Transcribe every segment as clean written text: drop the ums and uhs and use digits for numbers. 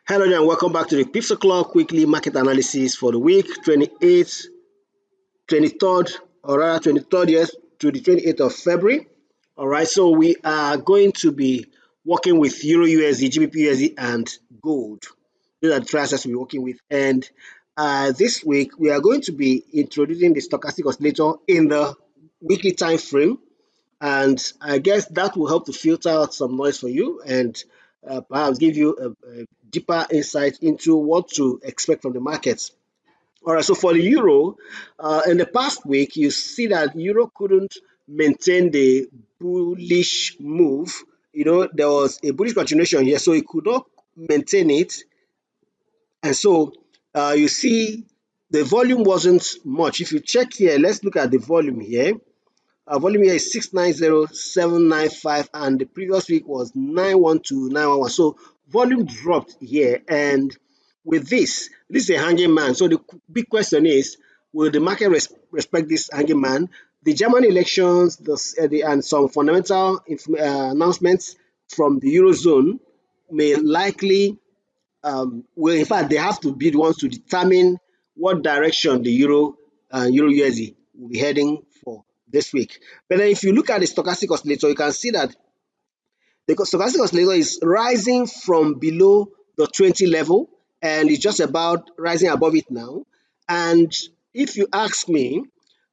Hello there and welcome back to the Pips O'Clock weekly market analysis for the week 28th, 23rd, or rather 23rd yes, to the 28th of February. All right, so we are going to be working with Euro USD, GBP USD, and gold. These are the three assets we're working with. And this week we are going to be introducing the stochastic oscillator in the weekly time frame. And I guess that will help to filter out some noise for you and perhaps give you a deeper insight into what to expect from the markets. All right, so for the euro, in the past week, you see that euro couldn't maintain the bullish move. There was a bullish continuation here, so it could not maintain it. And so you see the volume wasn't much. If you check here, let's look at the volume here. Volume here is 690,795 and the previous week was 912,911. So volume dropped here, and with this is a hanging man. So the big question is, will the market respect this hanging man? The German elections and some fundamental announcements from the Eurozone may likely, well, in fact, they have to be the ones to determine what direction the Euro USD will be heading for this week. But then if you look at the stochastic oscillator, you can see that the stochastic oscillator is rising from below the 20 level and it's just about rising above it now. And if you ask me,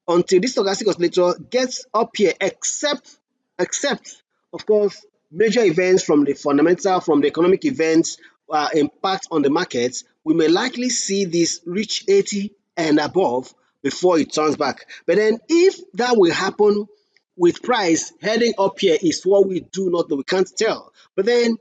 until this stochastic oscillator gets up here, except of course major events from the economic events impact on the markets, we may likely see this reach 80 and above before it turns back. But then if that will happen with price heading up here is what we do not know, we can't tell. But then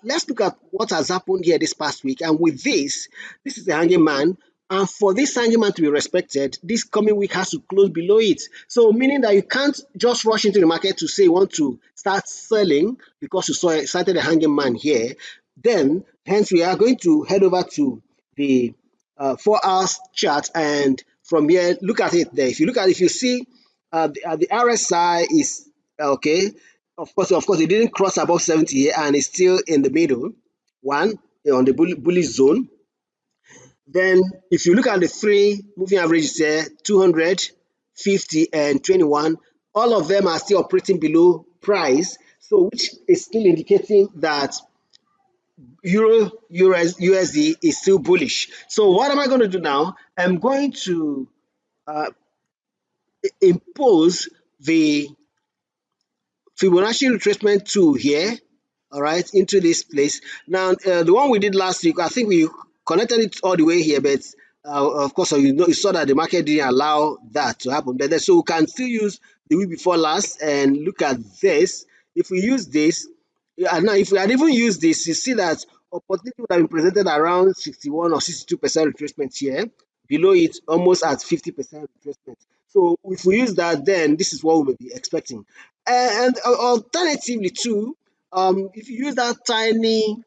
let's look at what has happened here this past week. And with this is the hanging man. And for this hanging man to be respected, this coming week has to close below it. So meaning that you can't just rush into the market to say you want to start selling because you started the hanging man here. Then hence we are going to head over to the 4 hours chart, and from here look at it there. If you see the RSI is okay. Of course, it didn't cross above 70 here and it's still in the middle, on the bullish zone. Then if you look at the three moving averages here, 200, 50, and 21, all of them are still operating below price, so which is still indicating that Euro USD is still bullish. So what am I going to do now? I'm going to impose the Fibonacci retracement tool here, all right, into this place. Now, the one we did last week, I think we connected it all the way here, but of course, you saw that the market didn't allow that to happen. But so we can still use the week before last and look at this. If we use this, now if we had even used this, you see that opportunity would have been presented around 61 or 62% retracement here. Below it, almost at 50% retracement. So if we use that, then this is what we may be expecting. And alternatively too, if you use that tiny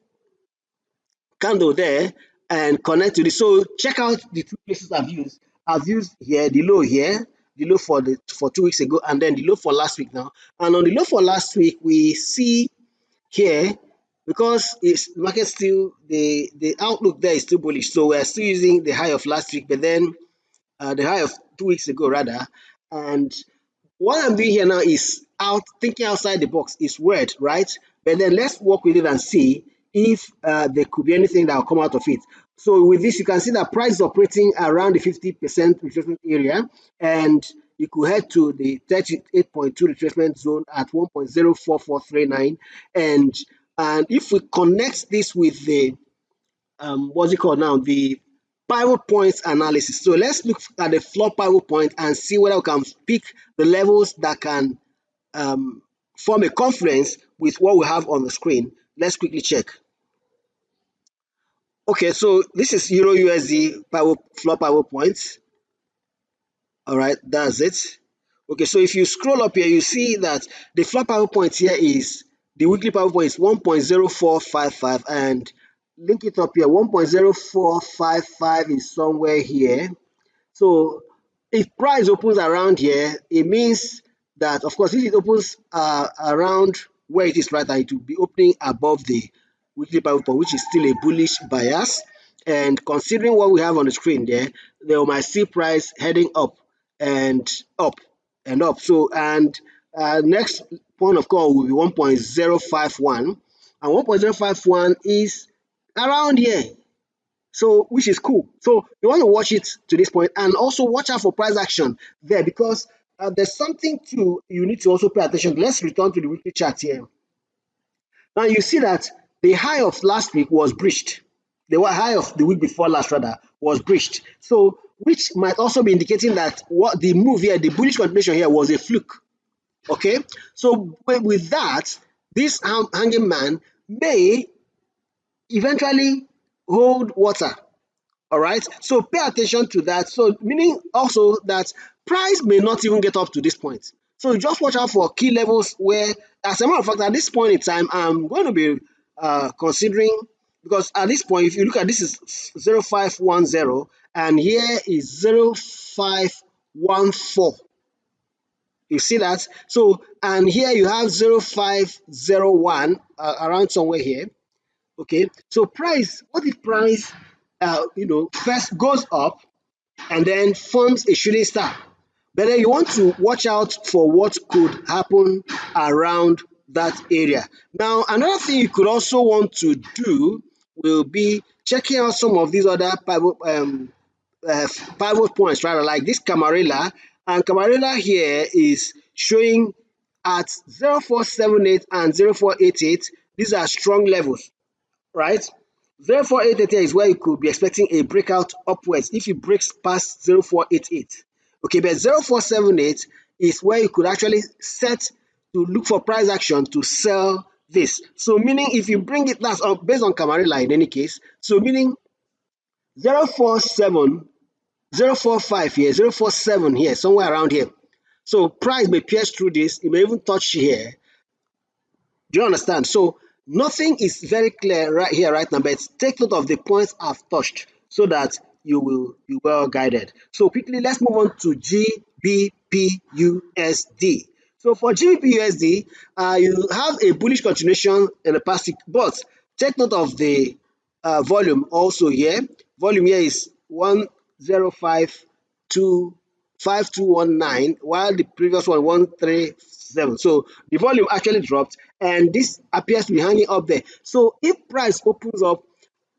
candle there and connect to this, so check out the two places I've used. I've used here, the low for 2 weeks ago, and then the low for last week now. And on the low for last week, we see here, because it's market still, the outlook there is still bullish, so we're still using the high of last week, but then the high of 2 weeks ago rather. And what I'm doing here now is thinking outside the box. Is weird, right? But then let's work with it and see if there could be anything that will come out of it. So with this, you can see that price is operating around the 50% retracement area, and you could head to the 38.2 retracement zone at 1.04439. And if we connect this with the what's it called now, the pivot points analysis. So let's look at the floor pivot point and see whether we can pick the levels that can form a confluence with what we have on the screen. Let's quickly check. Okay, so this is Euro USD floor pivot points. All right, that's it. Okay, so if you scroll up here, you see that the floor pivot point here is the weekly pivot point is 1.0455, and link it up here. 1.0455 is somewhere here. So if price opens around here, it means that, of course, if it opens around where it is right now, it will be opening above the weekly pivot point, which is still a bullish bias. And considering what we have on the screen there, they might see price heading up and up and up. So, and next point of call will be 1.051, and 1.051 is around here. So, which is cool. So you want to watch it to this point, and also watch out for price action there, because there's something to you need to also pay attention to. Let's return to the weekly chart here. Now you see that the high of last week was breached. The high of the week before last rather was breached. So which might also be indicating that what the move here, the bullish continuation here, was a fluke. Okay, so with that, this hanging man may eventually hold water. All right, so pay attention to that. So meaning also that price may not even get up to this point. So just watch out for key levels where, as a matter of fact, at this point in time, I'm going to be considering, because at this point, if you look at this is 0510 and here is 0514. You see that? So, and here you have 0501 around somewhere here. Okay, so price, what if price first goes up and then forms a shooting star? But then you want to watch out for what could happen around that area. Now, another thing you could also want to do will be checking out some of these other pivot points, rather, like this Camarilla. And Camarilla here is showing at 0478 and 0488. These are strong levels, right? 0488 is where you could be expecting a breakout upwards if it breaks past 0488. Okay, but 0478 is where you could actually set to look for price action to sell this. So meaning if you bring it, that's based on Camarilla in any case. So meaning 047, 045 here, 047 here, somewhere around here. So price may pierce through this, it may even touch here. Do you understand? So nothing is very clear right here, right now, but take note of the points I've touched so that you will be well guided. So quickly, let's move on to GBPUSD. So for GBPUSD, you have a bullish continuation in the past week, but take note of the volume also here. Volume here is 10525219, while the previous one 137. So the volume actually dropped, and this appears to be hanging up there. So if price opens up,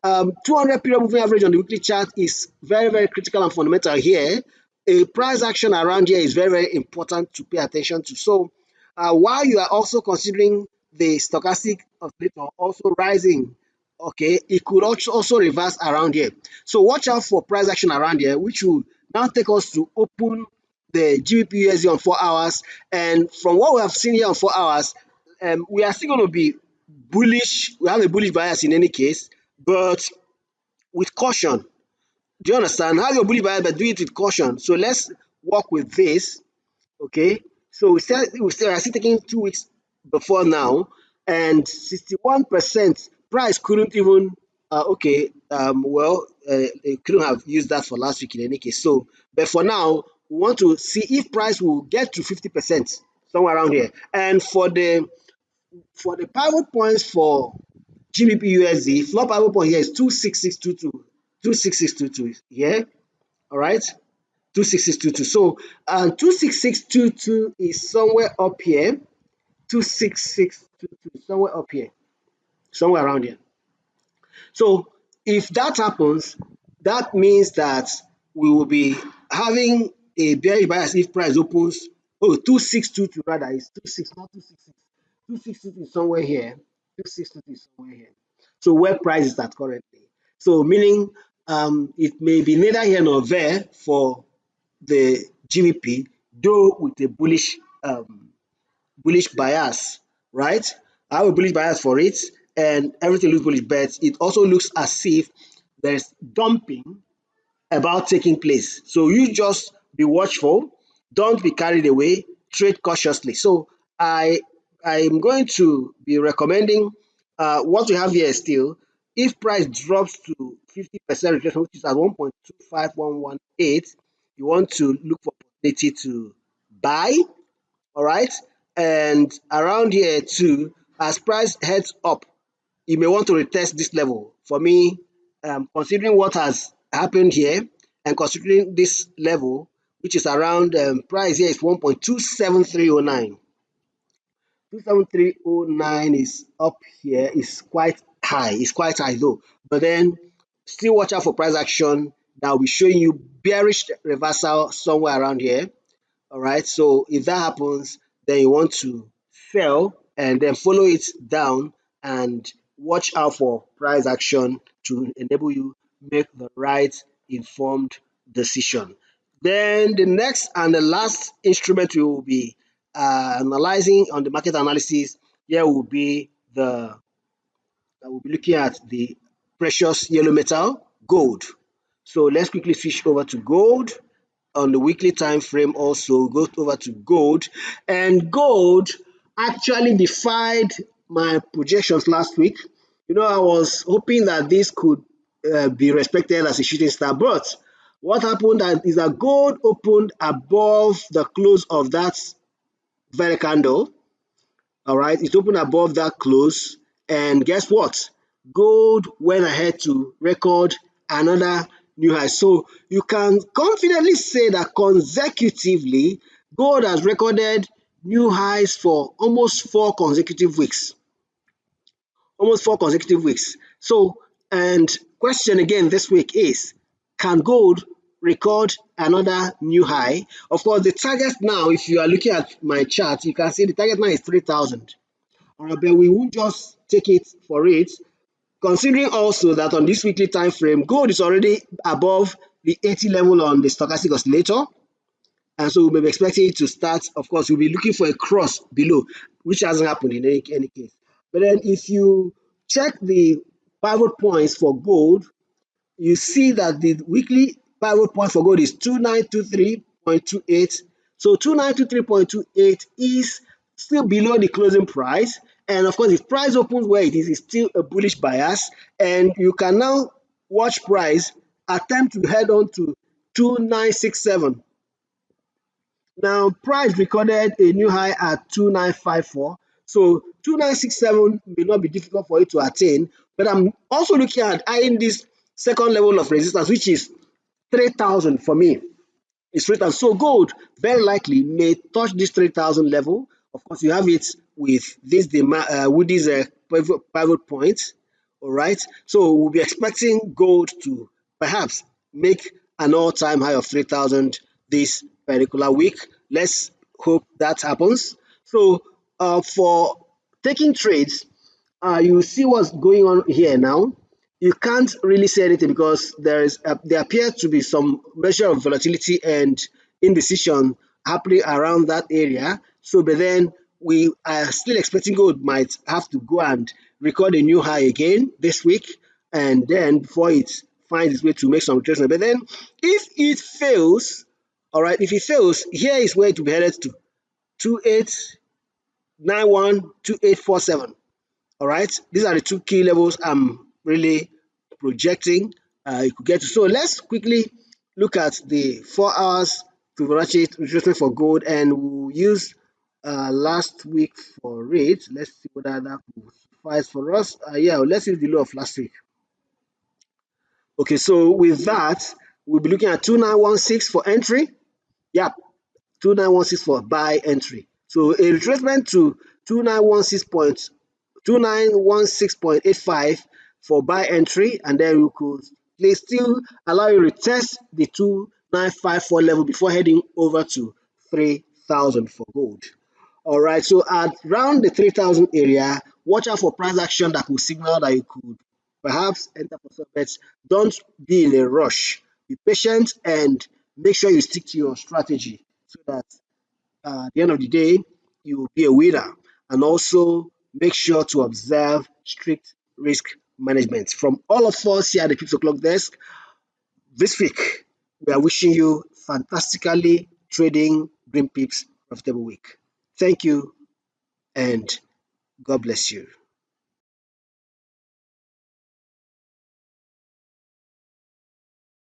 200 period moving average on the weekly chart is very, very critical and fundamental here. A price action around here is very, very important to pay attention to. So while you are also considering the stochastic oscillator also rising, okay, it could also reverse around here. So watch out for price action around here, which will now take us to open the GBPUSD on 4 hours. And from what we have seen here on 4 hours, we are still going to be bullish. We have a bullish bias in any case, but with caution. Do you understand? Have your bullish bias, but do it with caution. So let's work with this. Okay, so we still are still taking 2 weeks before now, and 61% price couldn't even it couldn't have used that for last week in any case. So but for now, we want to see if price will get to 50%, somewhere around here. And for the pivot points for GBPUSD, floor pivot point here is 26622, 26622 here. All right, 26622. So 26622 is somewhere up here. 26622 somewhere up here, somewhere around here. So if that happens, that means that we will be having a bearish bias if price opens. 2622 rather, is 26, not 266. 262 is somewhere here. 262 is somewhere here. So where price is at currently. So meaning it may be neither here nor there for the GBP, though with a bullish bias, right? I have a bullish bias for it, and everything looks bullish, but it also looks as if there's dumping about taking place. So you just be watchful, don't be carried away, trade cautiously. So I'm going to be recommending what we have here still. If price drops to 50% retracement, which is at 1.25118, you want to look for opportunity to buy. All right, and around here too, as price heads up, you may want to retest this level. For me, considering what has happened here and considering this level, which is around price here is 1.27309. 27309 is up here, is quite high. It's quite high though. But then still watch out for price action that will be showing you bearish reversal somewhere around here. All right. So if that happens, then you want to sell and then follow it down and watch out for price action to enable you make the right informed decision. Then the next and the last instrument we will be analyzing on the market analysis here will be we'll be looking at the precious yellow metal, gold. So let's quickly switch over to gold. On the weekly time frame also go over to gold, and gold actually defied my projections last week. I was hoping that this could be respected as a shooting star, but what happened is that gold opened above the close of that very candle. All right, it opened above that close, and guess what? Gold went ahead to record another new high. So you can confidently say that consecutively, gold has recorded new highs for almost 4 consecutive weeks. Almost 4 consecutive weeks. So, and question again this week is, can gold record another new high? Of course, the target now, if you are looking at my chart, you can see the target now is 3,000. But we won't just take it for it, considering also that on this weekly time frame, gold is already above the 80 level on the stochastic oscillator, and so we may be expecting it to start. Of course, we'll be looking for a cross below, which hasn't happened in any case. But then if you check the pivot points for gold, you see that the weekly pivot point for gold is 2923.28. So 2923.28 is still below the closing price. And of course, if price opens where it is, it's still a bullish bias. And you can now watch price attempt to head on to 2967. Now, price recorded a new high at 2954. So 2967 may not be difficult for it to attain, but I'm also looking at eyeing this second level of resistance, which is 3,000 for me. It's 3,000. So gold very likely may touch this 3,000 level. Of course, you have it with this pivot point. All right. So we'll be expecting gold to perhaps make an all-time high of 3,000 this particular week. Let's hope that happens. So for taking trades, you see what's going on here now. You can't really say anything because there appears to be some measure of volatility and indecision happening around that area. So, but then we are still expecting gold might have to go and record a new high again this week, and then before it finds its way to make some retracement. But then, if it fails, all right, if it fails, here is where it will be headed to 2891, 2847. All right, these are the two key levels I'm really projecting you could get to. So let's quickly look at the 4 hours Fibonacci retracement for gold, and we'll use last week for it. Let's see whether that will suffice for us. Yeah, let's use the low of last week. Okay, so with that, we'll be looking at 2916 for entry. Yeah, 2916 for buy entry. So a retracement to 2916.85 for buy entry, and then we could still allow you to test the 2954 level before heading over to 3,000 for gold. All right, so at around the 3,000 area, watch out for price action that will signal that you could perhaps enter for some bets. Don't be in a rush. Be patient and make sure you stick to your strategy so that at the end of the day, you will be a winner. And also make sure to observe strict risk management. From all of us here at the Pips O'Clock Desk, this week, we are wishing you fantastically trading Green Pips profitable week. Thank you and God bless you.